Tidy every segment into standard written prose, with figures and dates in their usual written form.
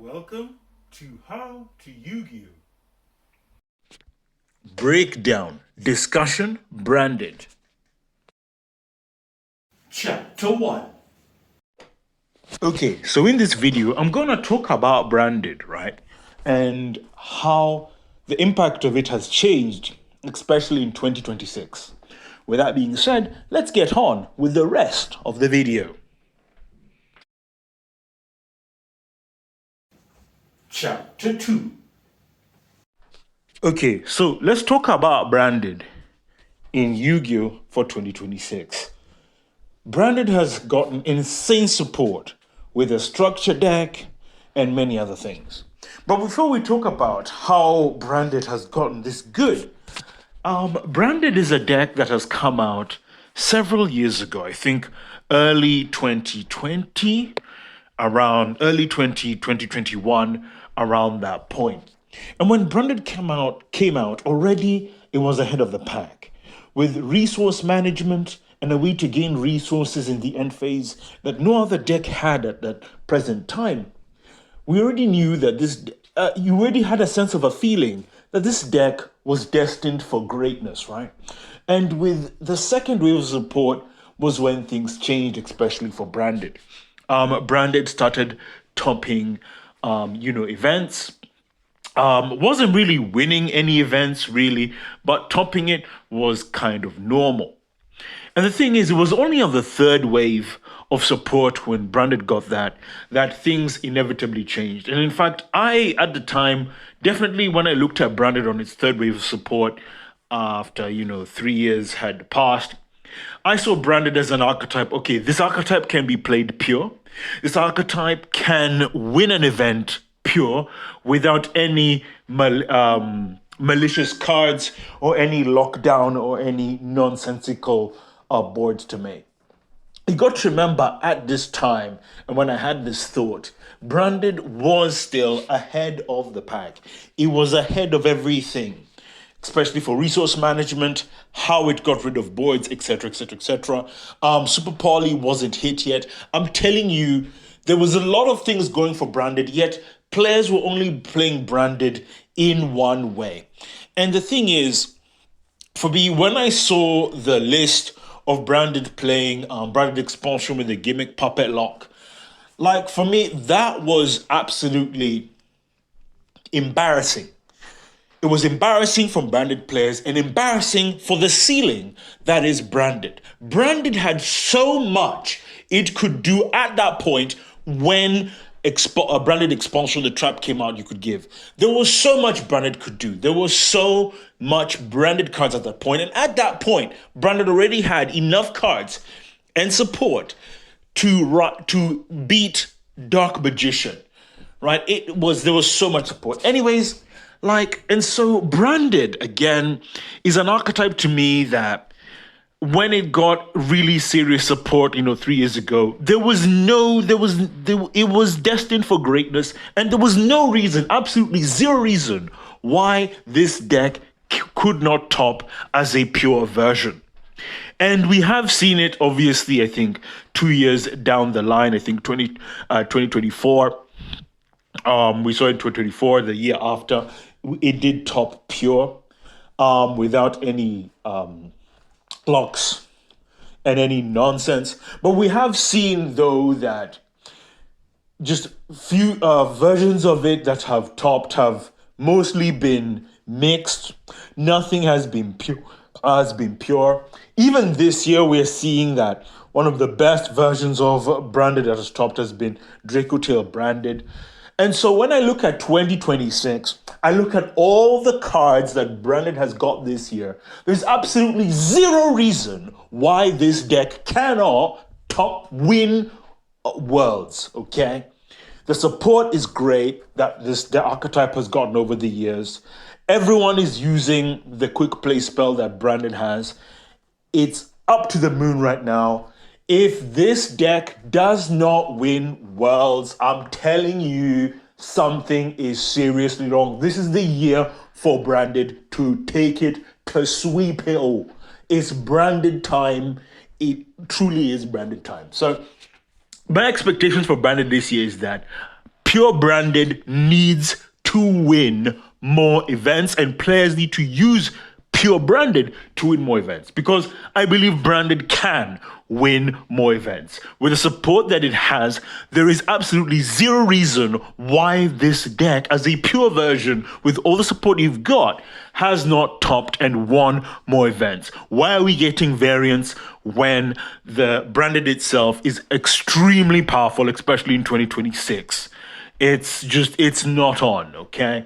Welcome to How to Yu-Gi-Oh! Breakdown, discussion, branded. Chapter 1. Okay, so in this video, I'm gonna talk about branded, right? And how the impact of it has changed, especially in 2026. With that being said, let's get on with the rest of the video. Chapter 2. Okay, so let's talk about branded in Yu-Gi-Oh! For 2026. Branded has gotten insane support with a structure deck and many other things. But before we talk about how Branded has gotten this good, Branded is a deck that has come out several years ago. I think early 2020, around early 2021, around that point. And when Branded came out already, it was ahead of the pack with resource management and a way to gain resources in the end phase that no other deck had at that present time. We already knew that you already had a sense of a feeling that this deck was destined for greatness, right? And with the second wave of support was when things changed, especially for Branded. Branded started topping, events. Wasn't really winning any events, really, but topping it was kind of normal. And the thing is, it was only on the third wave of support when Branded got that things inevitably changed. And in fact, I, at the time, definitely when I looked at Branded on its third wave of support after, 3 years had passed, I saw Branded as an archetype. Okay, this archetype can be played pure. This archetype can win an event pure without any malicious cards or any lockdown or any nonsensical boards to make. You got to remember at this time, and when I had this thought, Branded was still ahead of the pack. It was ahead of everything, especially for resource management, how it got rid of boards, etc., etc., etc. Super Poly wasn't hit yet. I'm telling you, there was a lot of things going for Branded, yet players were only playing Branded in one way. And the thing is, for me, when I saw the list of Branded playing Branded Expulsion with the gimmick Puppet Lock, like for me, that was absolutely embarrassing. It was embarrassing from Branded players and embarrassing for the ceiling that is Branded. Branded had so much it could do at that point when Branded Expulsion, the trap came out, you could give. There was so much Branded could do. There was so much Branded cards at that point. And at that point, Branded already had enough cards and support to beat Dark Magician, right? There was so much support. Anyways, and so Branded again is an archetype to me that when it got really serious support, 3 years ago, it was destined for greatness, and there was no reason, absolutely zero reason, why this deck could not top as a pure version. And we have seen it, obviously, I think 2 years down the line, I think 2024. We saw in 2024, the year after, it did top pure without any locks and any nonsense. But we have seen, though, that just few versions of it that have topped have mostly been mixed. Nothing has been pure. Even this year, we're seeing that one of the best versions of Branded that has topped has been Draco Tail Branded. And so when I look at 2026, I look at all the cards that Branded has got this year. There's absolutely zero reason why this deck cannot win worlds, okay? The support is great that the archetype has gotten over the years. Everyone is using the quick play spell that Branded has. It's up to the moon right now. If this deck does not win worlds, I'm telling you, something is seriously wrong. This is the year for Branded to take it, to sweep it all. It's Branded time. It truly is Branded time. So my expectations for Branded this year is that Pure Branded needs to win more events, and players need to use Pure Branded to win more events, because I believe Branded can win more events. With the support that it has, there is absolutely zero reason why this deck, as a pure version with all the support you've got, has not topped and won more events. Why are we getting variants when the Branded itself is extremely powerful, especially in 2026? It's not on, okay?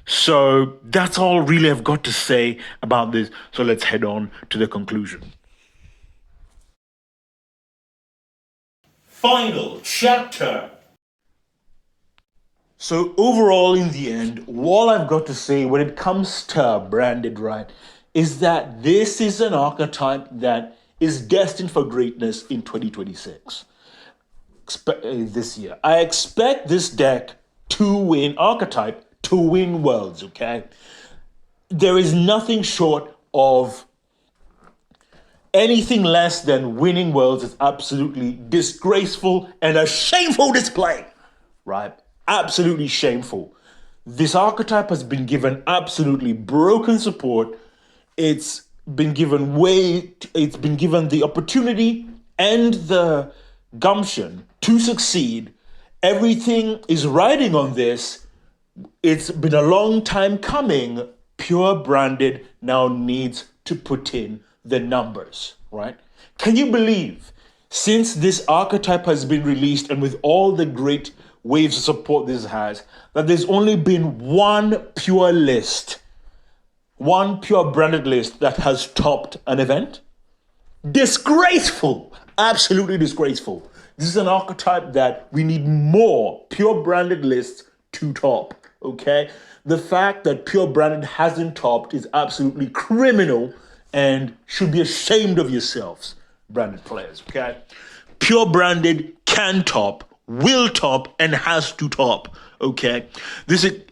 So that's all really I've got to say about this. So let's head on to the conclusion. Final chapter. So overall, in the end, all I've got to say when it comes to Branded, right, is that this is an archetype that is destined for greatness in 2026. This year. I expect this deck to win archetype, to win worlds, okay? There is nothing short of anything less than winning worlds is absolutely disgraceful and a shameful display, right? Absolutely shameful. This archetype has been given absolutely broken support. It's been given the opportunity and the gumption to succeed. Everything is riding on this. It's been a long time coming. Pure Branded now needs to put in the numbers, right? Can you believe, since this archetype has been released and with all the great waves of support this has, that there's only been one pure Branded list that has topped an event? Disgraceful! Absolutely disgraceful. This is an archetype that we need more Pure Branded lists to top, okay? The fact that Pure Branded hasn't topped is absolutely criminal and should be ashamed of yourselves, Branded players, okay? Pure Branded can top, will top, and has to top, okay? This is,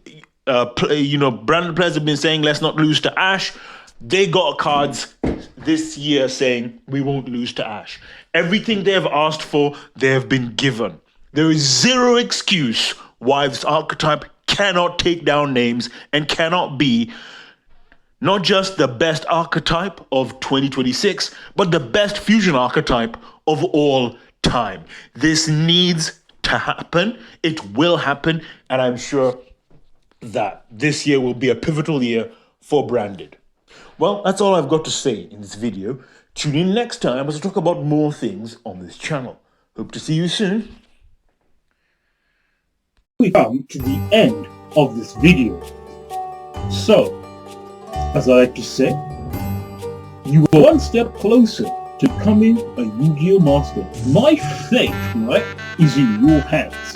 Branded players have been saying, let's not lose to Ash. They got cards this year saying, we won't lose to Ash. Everything they have asked for, they have been given. There is zero excuse why this archetype cannot take down names and cannot be not just the best archetype of 2026, but the best fusion archetype of all time. This needs to happen. It will happen. And I'm sure that this year will be a pivotal year for Branded. Well, that's all I've got to say in this video. Tune in next time as I talk about more things on this channel. Hope to see you soon. We come to the end of this video. So, as I like to say, you are one step closer to becoming a Yu-Gi-Oh! Master. My fate, right, is in your hands.